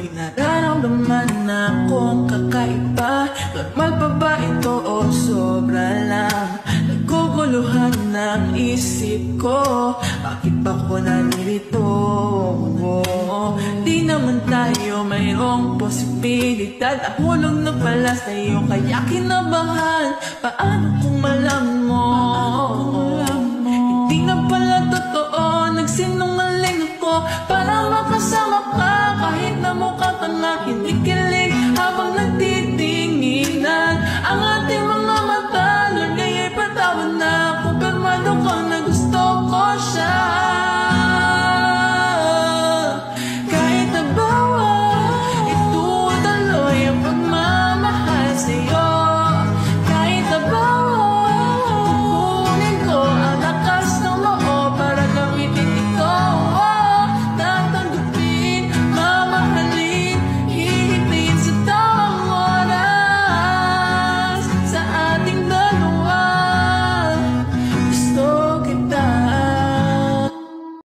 May nararamdaman na akong kakaiba. Normal pa ba ito o sobra lang? Naguguluhan ng isip ko, bakit ba ko nalilito? Di naman tayo mayroong posibilidad. Nahulog na pala sa'yo kaya kinabahan. Paano kung malaman mo? Hindi na pala totoo, nagsinungaling ako para makasama ka.